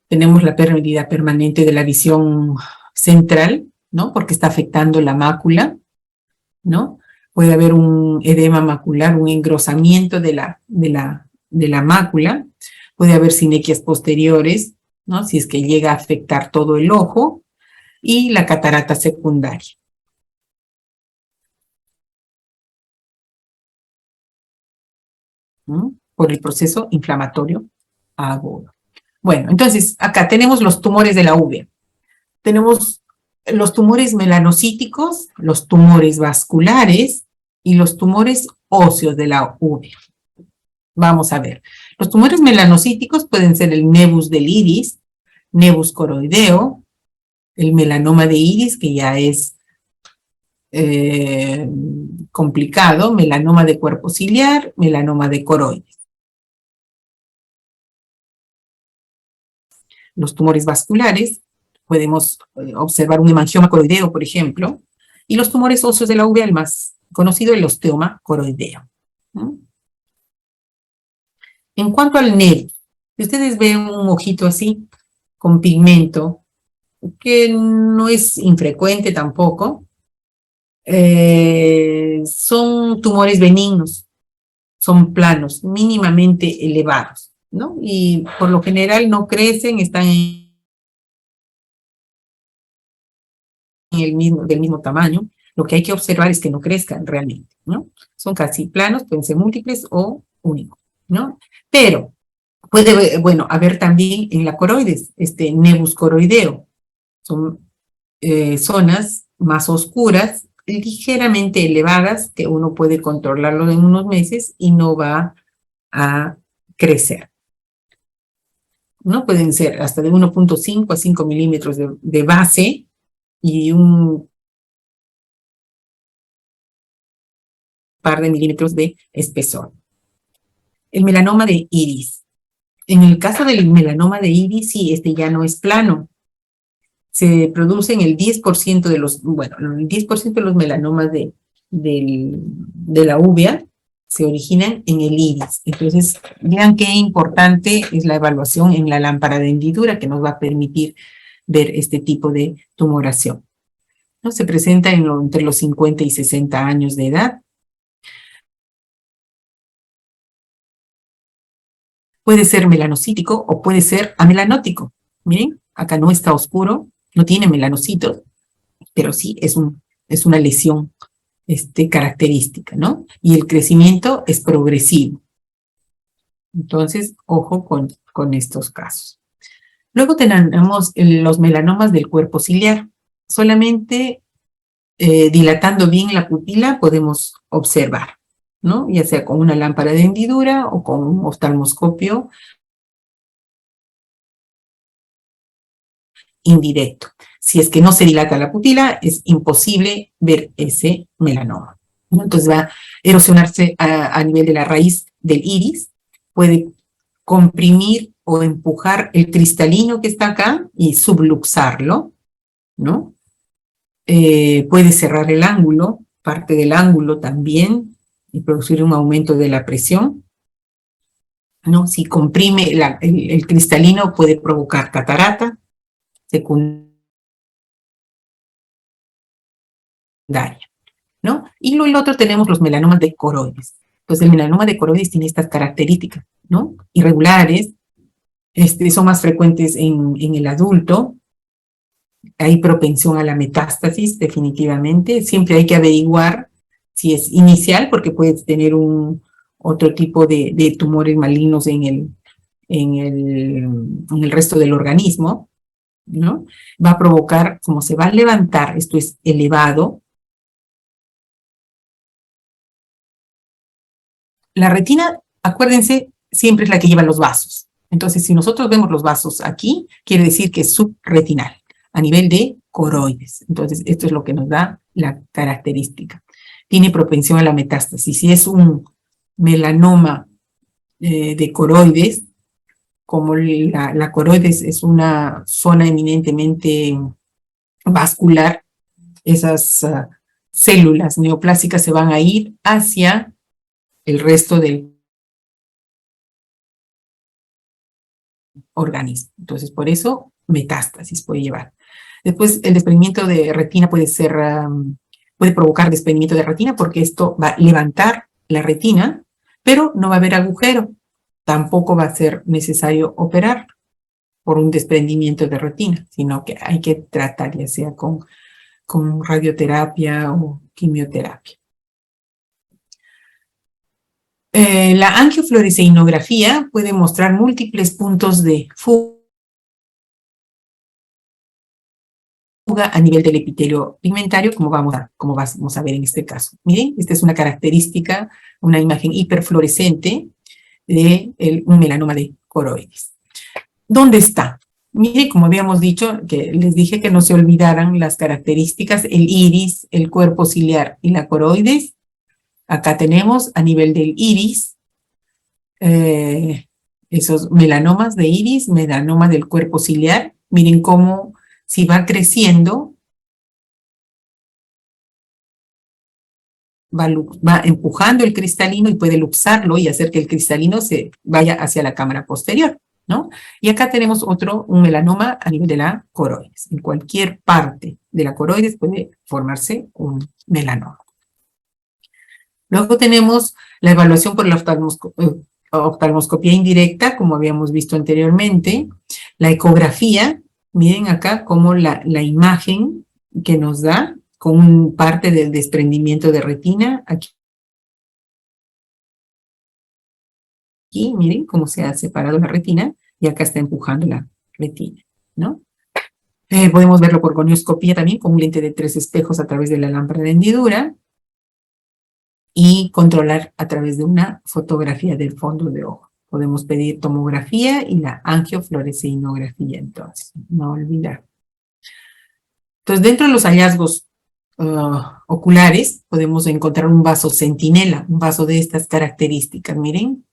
tenemos la pérdida permanente de la visión central, ¿no? Porque está afectando la mácula, ¿no? Puede haber un edema macular, un engrosamiento de la mácula, puede haber sinequias posteriores, ¿no? Si es que llega a afectar todo el ojo, y la catarata secundaria. ¿No? Por el proceso inflamatorio agudo. Bueno, entonces acá tenemos los tumores de la uvea. Tenemos los tumores melanocíticos, los tumores vasculares y los tumores óseos de la uvea. Vamos a ver. Los tumores melanocíticos pueden ser el nevus del iris, nevus coroideo, el melanoma de iris, que ya es complicado, melanoma de cuerpo ciliar, melanoma de coroides. Los tumores vasculares, podemos observar un hemangioma coroideo, por ejemplo, y los tumores óseos de la uvea, el más conocido, el osteoma coroideo. ¿No? En cuanto al nevus, si ustedes ven un ojito así, con pigmento, que no es infrecuente tampoco, son tumores benignos, son planos, mínimamente elevados, ¿no? Y por lo general no crecen, están del mismo tamaño. Lo que hay que observar es que no crezcan realmente, ¿no? Son casi planos, pueden ser múltiples o únicos, ¿no? Pero puede, bueno, haber también en la coroides, nevus coroideo. Son zonas más oscuras, ligeramente elevadas, que uno puede controlarlo en unos meses y no va a crecer. ¿No? Pueden ser hasta de 1.5 a 5 milímetros de base y un par de milímetros de espesor. El melanoma de iris. En el caso del melanoma de iris, sí, ya no es plano. Se producen el 10% de los, bueno, el 10% de los melanomas de la uvea se originan en el iris. Entonces, vean qué importante es la evaluación en la lámpara de hendidura que nos va a permitir ver este tipo de tumoración. ¿No? Se presenta entre los 50 y 60 años de edad. Puede ser melanocítico o puede ser amelanótico. Miren, acá no está oscuro, no tiene melanocitos, pero sí es una lesión característica, ¿no? Y el crecimiento es progresivo. Entonces, ojo con estos casos. Luego tenemos los melanomas del cuerpo ciliar. Solamente dilatando bien la pupila podemos observar, ¿no? Ya sea con una lámpara de hendidura o con un oftalmoscopio indirecto. Si es que no se dilata la pupila, es imposible ver ese melanoma, ¿no? Entonces va a erosionarse a nivel de la raíz del iris, puede comprimir o empujar el cristalino que está acá y subluxarlo, ¿no? Puede cerrar el ángulo, parte del ángulo también, y producir un aumento de la presión, ¿no? Si comprime el cristalino puede provocar catarata secundaria, ¿no? Y lo otro tenemos los melanomas de coroides. Entonces el melanoma de coroides tiene estas características, ¿no? Irregulares, son más frecuentes en el adulto, hay propensión a la metástasis definitivamente, siempre hay que averiguar si es inicial porque puedes tener otro tipo de tumores malignos en el resto del organismo, ¿no? Va a provocar, como se va a levantar, esto es elevado. La retina, acuérdense, siempre es la que lleva los vasos. Entonces, si nosotros vemos los vasos aquí, quiere decir que es subretinal, a nivel de coroides. Entonces, esto es lo que nos da la característica. Tiene propensión a la metástasis. Si es un melanoma de coroides, como la coroides es una zona eminentemente vascular, esas células neoplásicas se van a ir hacia el resto del organismo. Entonces, por eso, metástasis puede llevar. Después, el desprendimiento de retina puede provocar desprendimiento de retina porque esto va a levantar la retina, pero no va a haber agujero. Tampoco va a ser necesario operar por un desprendimiento de retina, sino que hay que tratar ya sea con radioterapia o quimioterapia. La angiofluorescein-grafía puede mostrar múltiples puntos de fuga a nivel del epitelio pigmentario, como vamos a ver en este caso. Miren, esta es una característica, una imagen hiperfluorescente de un melanoma de coroides. ¿Dónde está? Miren, como habíamos dicho, que les dije que no se olvidaran las características, el iris, el cuerpo ciliar y la coroides. Acá tenemos a nivel del iris, esos melanomas de iris, melanoma del cuerpo ciliar. Miren cómo si va creciendo, va empujando el cristalino y puede luxarlo y hacer que el cristalino se vaya hacia la cámara posterior, ¿no? Y acá tenemos un melanoma a nivel de la coroides. En cualquier parte de la coroides puede formarse un melanoma. Luego tenemos la evaluación por la oftalmoscopía indirecta, como habíamos visto anteriormente, la ecografía. Miren acá cómo la imagen que nos da con parte del desprendimiento de retina. Aquí miren cómo se ha separado la retina y acá está empujando la retina, ¿no? Podemos verlo por gonioscopía también con un lente de 3 espejos a través de la lámpara de hendidura y controlar a través de una fotografía del fondo de ojo. Podemos pedir tomografía y la angiofluorescein-grafía, entonces, no olvidar. Entonces, dentro de los hallazgos oculares, podemos encontrar un vaso centinela, un vaso de estas características, miren.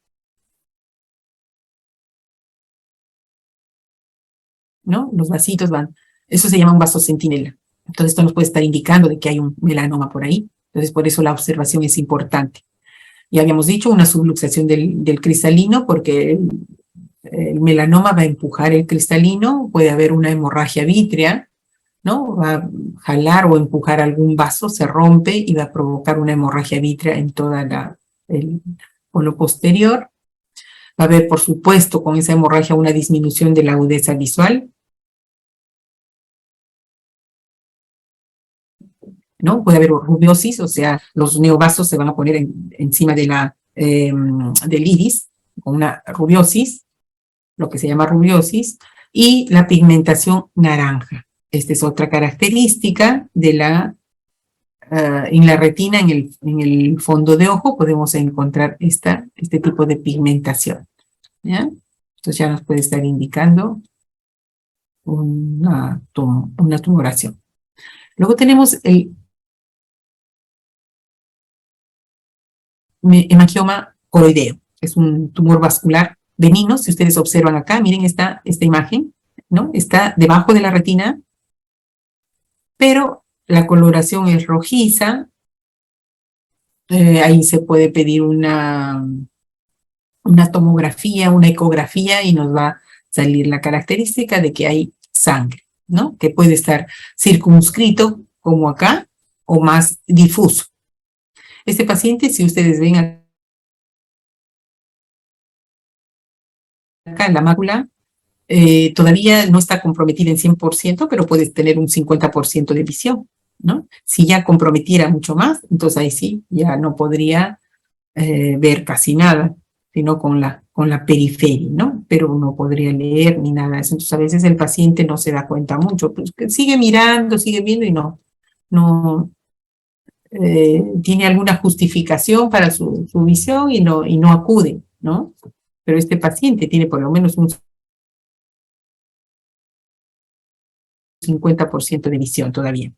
¿No? Los vasitos eso se llama un vaso centinela. Entonces, esto nos puede estar indicando de que hay un melanoma por ahí. Entonces, por eso la observación es importante. Ya habíamos dicho, una subluxación del cristalino, porque el melanoma va a empujar el cristalino, puede haber una hemorragia vítrea, ¿no? Va a jalar o empujar algún vaso, se rompe y va a provocar una hemorragia vítrea en toda el polo posterior. Va a haber, por supuesto, con esa hemorragia una disminución de la agudeza visual, ¿no? Puede haber rubiosis, o sea, los neovasos se van a poner encima del iris, con una rubiosis, lo que se llama rubiosis, y la pigmentación naranja. Esta es otra característica de la en la retina, en el fondo de ojo, podemos encontrar este tipo de pigmentación, ¿ya? Entonces ya nos puede estar indicando una tumoración. Luego tenemos el hemangioma coroideo. Es un tumor vascular benigno. Si ustedes observan acá, miren esta imagen, ¿no? Está debajo de la retina, pero la coloración es rojiza. Ahí se puede pedir una tomografía, una ecografía, y nos va a salir la característica de que hay sangre, ¿no? Que puede estar circunscrito, como acá, o más difuso. Este paciente, si ustedes ven acá en la mácula, todavía no está comprometida en 100%, pero puede tener un 50% de visión, ¿no? Si ya comprometiera mucho más, entonces ahí sí, ya no podría ver casi nada, sino con la periferia, ¿no? Pero no podría leer ni nada de eso. Entonces a veces el paciente no se da cuenta mucho, pues que sigue mirando, sigue viendo y no tiene alguna justificación para su visión y no acude, ¿no? Pero este paciente tiene por lo menos un 50% de visión todavía.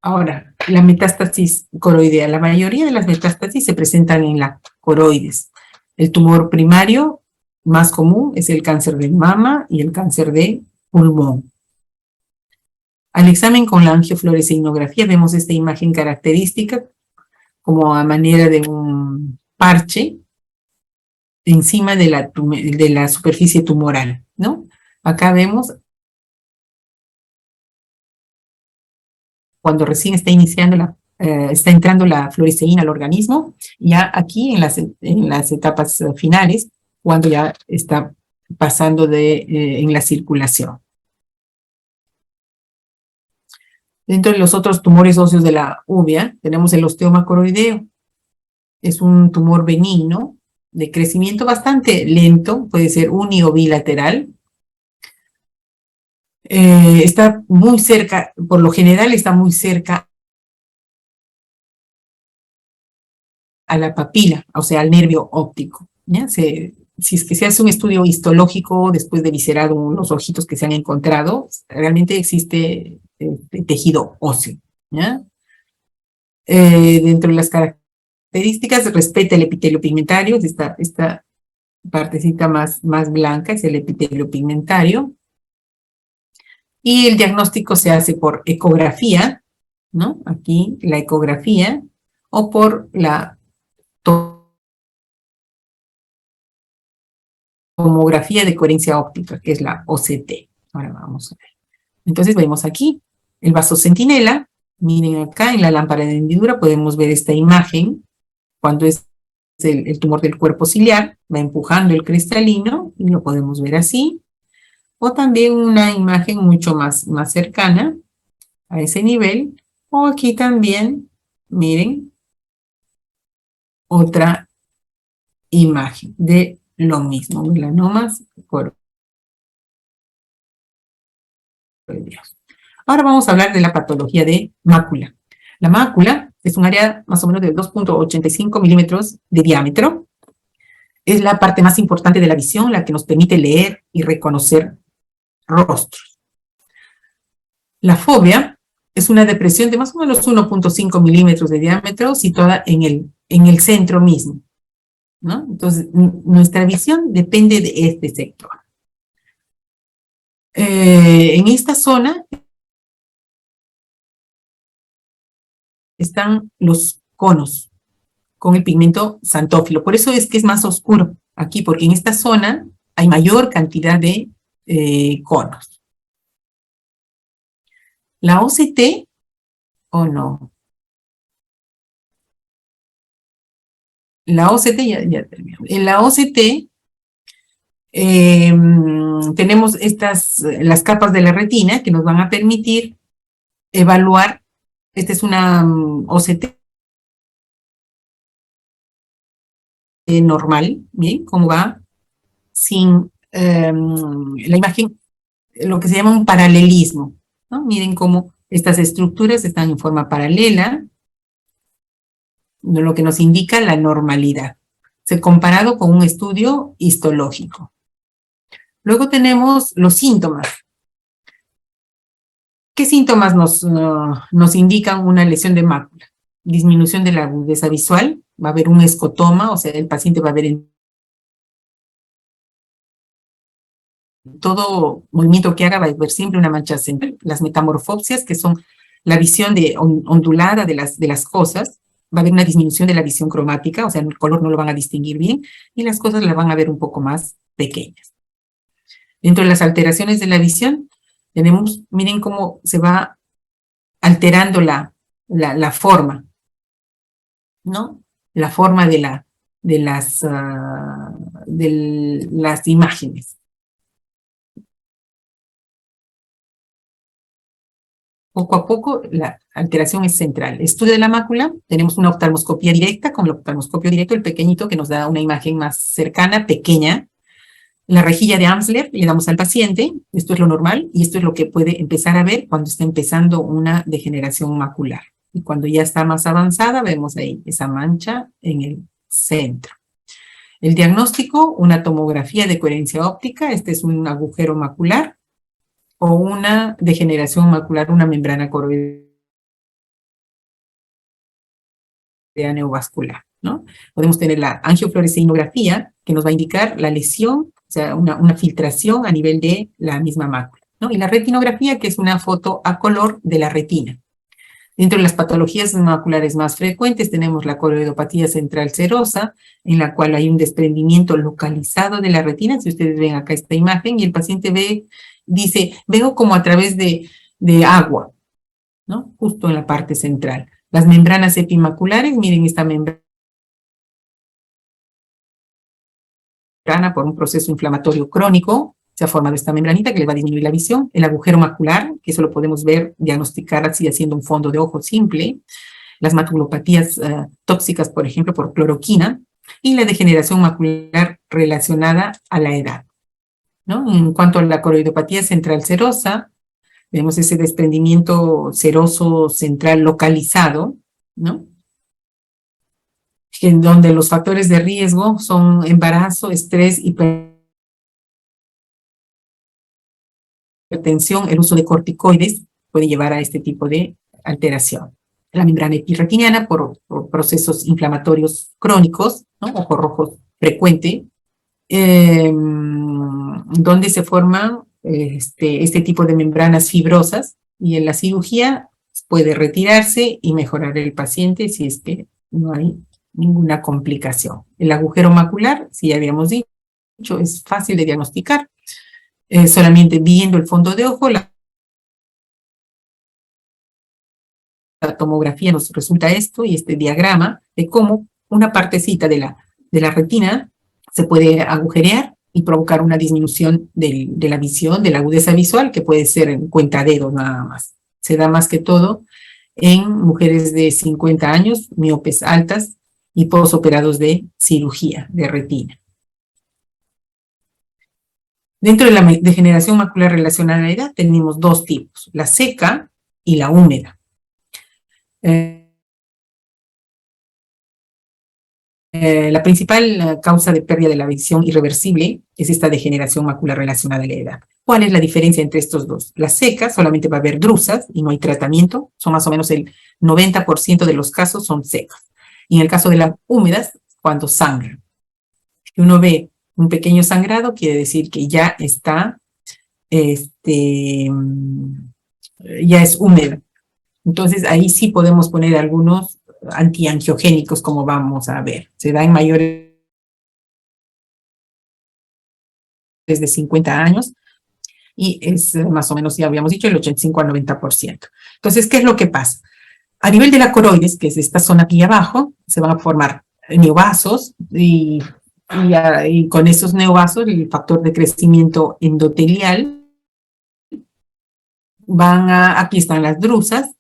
Ahora, la metástasis coroidea. La mayoría de las metástasis se presentan en la coroides. El tumor primario más común es el cáncer de mama y el cáncer de pulmón. Al examen con la angiofluorescein vemos esta imagen característica como a manera de un parche encima de la superficie tumoral, ¿no? Acá vemos cuando recién está está entrando la fluoresceína al organismo, ya aquí en las etapas finales, cuando ya está pasando en la circulación. Dentro de los otros tumores óseos de la uvea, tenemos el osteoma coroideo. Es un tumor benigno, de crecimiento bastante lento, puede ser uni o bilateral. Está muy cerca, por lo general está muy cerca a la papila, o sea, al nervio óptico, ¿ya? Si es que se hace un estudio histológico después de viscerado los ojitos que se han encontrado, realmente existe tejido óseo, ¿ya? Dentro de las características, respeta el epitelio pigmentario, esta partecita más blanca es el epitelio pigmentario, y el diagnóstico se hace por ecografía, ¿no? Aquí la ecografía, o por la tomografía de coherencia óptica, que es la OCT. Ahora vamos a ver. Entonces vemos aquí el vaso centinela. Miren acá en la lámpara de hendidura podemos ver esta imagen cuando es el tumor del cuerpo ciliar, va empujando el cristalino y lo podemos ver así. O también una imagen mucho más cercana a ese nivel. O aquí también, miren, otra imagen de lo mismo, melanomas coroideos. Ahora vamos a hablar de la patología de mácula. La mácula es un área más o menos de 2.85 milímetros de diámetro. Es la parte más importante de la visión, la que nos permite leer y reconocer rostros. La fobia es una depresión de más o menos 1.5 milímetros de diámetro situada en el centro mismo, ¿no? Entonces, nuestra visión depende de este sector. En esta zona están los conos con el pigmento xantófilo. Por eso es que es más oscuro aquí, porque en esta zona hay mayor cantidad de conos. La OCT, o no. La OCT, ya terminó. En la OCT tenemos las capas de la retina que nos van a permitir evaluar. Esta es una OCT normal, ¿bien? Cómo va sin la imagen, lo que se llama un paralelismo, ¿no? Miren cómo Estas estructuras están en forma paralela, lo que nos indica la normalidad, comparado con un estudio histológico. Luego tenemos los síntomas. ¿Qué síntomas nos indican una lesión de mácula? Disminución de la agudeza visual, va a haber un escotoma, o sea, el paciente va a ver en todo movimiento que haga, va a ver siempre una mancha central. Las metamorfopsias, que son la visión ondulada de las cosas, va a haber una disminución de la visión cromática, o sea, el color no lo van a distinguir bien, y las cosas las van a ver un poco más pequeñas. Dentro de las alteraciones de la visión, tenemos, miren cómo se va alterando la forma, ¿no? La forma de las imágenes. Poco a poco, la alteración es central. Estudio de la mácula, tenemos una oftalmoscopía directa, con el oftalmoscopio directo, el pequeñito, que nos da una imagen más cercana, pequeña. La rejilla de Amsler le damos al paciente, esto es lo normal, y esto es lo que puede empezar a ver cuando está empezando una degeneración macular. Y cuando ya está más avanzada, vemos ahí esa mancha en el centro. El diagnóstico, una tomografía de coherencia óptica, este es un agujero macular, o una degeneración macular, una membrana coroidea neovascular, ¿no? Podemos tener la angiofluoresceínografía, que nos va a indicar la lesión, o sea, una filtración a nivel de la misma mácula, ¿no? Y la retinografía, que es una foto a color de la retina. Dentro de las patologías maculares más frecuentes tenemos la coroidopatía central serosa, en la cual hay un desprendimiento localizado de la retina. Si ustedes ven acá esta imagen, y el paciente dice, veo como a través de agua, ¿no? Justo en la parte central. Las membranas epimaculares, miren esta membrana por un proceso inflamatorio crónico, se ha formado esta membranita que le va a disminuir la visión. El agujero macular, que eso lo podemos ver, diagnosticar así haciendo un fondo de ojo simple. Las maculopatías tóxicas, por ejemplo, por cloroquina. Y la degeneración macular relacionada a la edad, ¿no? En cuanto a la coroidopatía central serosa, vemos ese desprendimiento seroso central localizado, ¿no? En donde los factores de riesgo son embarazo, estrés, hipertensión, el uso de corticoides puede llevar a este tipo de alteración. La membrana epirretiniana por procesos inflamatorios crónicos, ¿no? Ojo rojo frecuente, donde se forman este tipo de membranas fibrosas, y en la cirugía puede retirarse y mejorar el paciente si es que no hay ninguna complicación. El agujero macular, si ya habíamos dicho, es fácil de diagnosticar. Solamente viendo el fondo de ojo, la tomografía nos resulta esto y este diagrama de cómo una partecita de la retina se puede agujerear y provocar una disminución de la visión, de la agudeza visual, que puede ser en cuentadedos nada más. Se da más que todo en mujeres de 50 años, miopes altas y posoperados de cirugía de retina. Dentro de la degeneración macular relacionada a la edad tenemos dos tipos, la seca y la húmeda. La principal causa de pérdida de la visión irreversible es esta degeneración macular relacionada a la edad. ¿Cuál es la diferencia entre estos dos? La seca solamente va a haber drusas y no hay tratamiento, son más o menos el 90% de los casos son secas. Y en el caso de las húmedas, cuando sangran. Si uno ve un pequeño sangrado, quiere decir que ya está, ya es húmeda. Entonces ahí sí podemos poner algunos antiangiogénicos, como vamos a ver. Se da en mayores de 50 años y es más o menos, ya habíamos dicho, el 85 al 90%. Entonces, ¿qué es lo que pasa? A nivel de la coroides, que es esta zona aquí abajo, se van a formar neovasos y con esos neovasos, el factor de crecimiento endotelial, aquí están las drusas,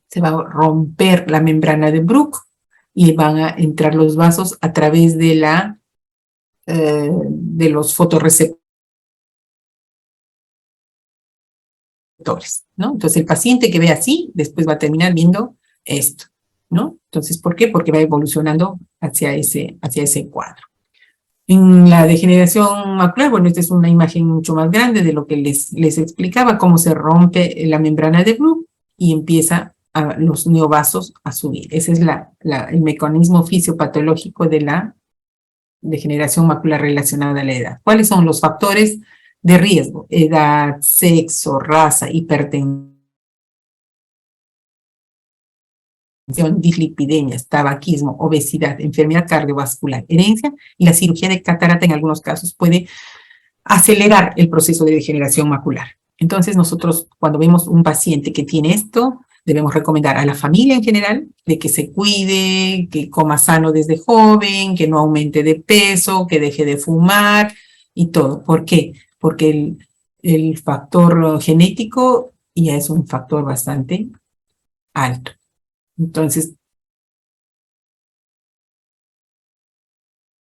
se va a romper la membrana de Bruch y van a entrar los vasos a través de los fotorreceptores receptores, ¿no? Entonces, el paciente que ve así, después va a terminar viendo esto, ¿no? Entonces, ¿por qué? Porque va evolucionando hacia ese cuadro. En la degeneración macular, bueno, esta es una imagen mucho más grande de lo que les explicaba, cómo se rompe la membrana de Blum y empieza los neovasos a subir. Ese es el mecanismo fisiopatológico de la degeneración macular relacionada a la edad. ¿Cuáles son los factores de riesgo? Edad, sexo, raza, hipertensión, dislipidemias, tabaquismo, obesidad, enfermedad cardiovascular, herencia, y la cirugía de catarata en algunos casos puede acelerar el proceso de degeneración macular. Entonces nosotros cuando vemos un paciente que tiene esto, debemos recomendar a la familia en general de que se cuide, que coma sano desde joven, que no aumente de peso, que deje de fumar y todo. ¿Por qué? Porque el factor genético ya es un factor bastante alto. Entonces,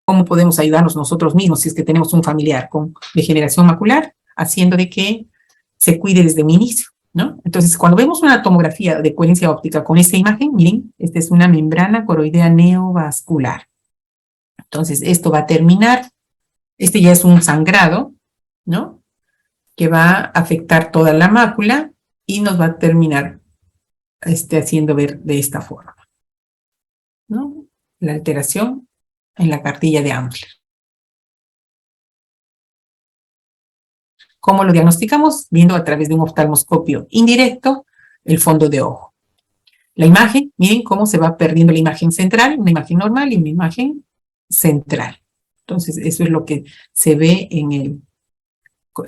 ¿cómo podemos ayudarnos nosotros mismos si es que tenemos un familiar con degeneración macular? Haciendo de que se cuide desde un inicio, ¿no? Entonces, cuando vemos una tomografía de coherencia óptica con esta imagen, miren, esta es una membrana coroidea neovascular. Entonces, esto va a terminar, este ya es un sangrado, ¿no? Que va a afectar toda la mácula y nos va a terminar haciendo ver de esta forma, ¿no? La alteración en la cartilla de Ambler. ¿Cómo lo diagnosticamos? Viendo a través de un oftalmoscopio indirecto el fondo de ojo. La imagen, miren cómo se va perdiendo la imagen central, una imagen normal y una imagen central. Entonces, eso es lo que se ve en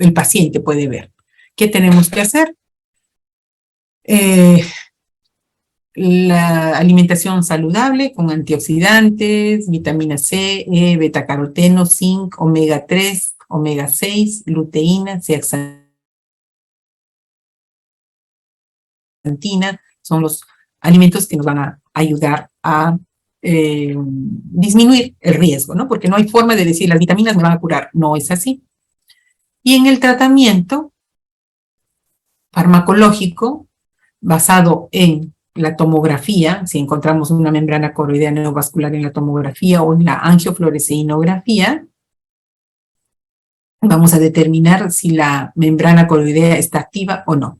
el paciente puede ver. ¿Qué tenemos que hacer? La alimentación saludable con antioxidantes, vitamina C, E, betacaroteno, zinc, omega 3, omega 6, luteína, zeaxantina, son los alimentos que nos van a ayudar a disminuir el riesgo, ¿no? Porque no hay forma de decir las vitaminas me van a curar, no es así. Y en el tratamiento farmacológico, basado en la tomografía, si encontramos una membrana coroidea neovascular en la tomografía o en la angiofluoresceinografía, vamos a determinar si la membrana coroidea está activa o no.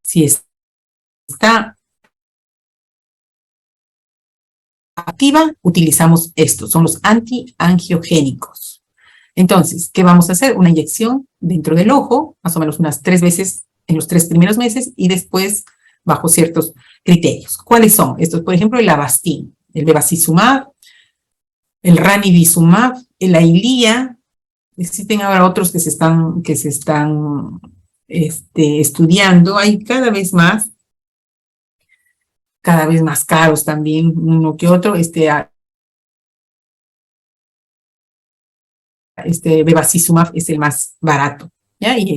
Si está activa, utilizamos estos, son los antiangiogénicos. Entonces, ¿qué vamos a hacer? Una inyección dentro del ojo, más o menos unas 3 veces en los 3 primeros meses y después bajo ciertos criterios. ¿Cuáles son? Estos, por ejemplo, el Avastin, el bevacizumab, el ranibizumab, el Eylea. Existen ahora otros que se están estudiando. Hay cada vez más caros también, uno que otro. Bevacizumab es el más barato, ¿ya? Y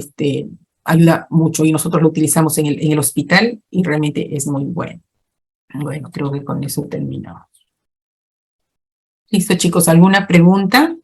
ayuda mucho y nosotros lo utilizamos en el hospital y realmente es muy bueno. Bueno, creo que con eso terminamos. Listo, chicos, ¿alguna pregunta?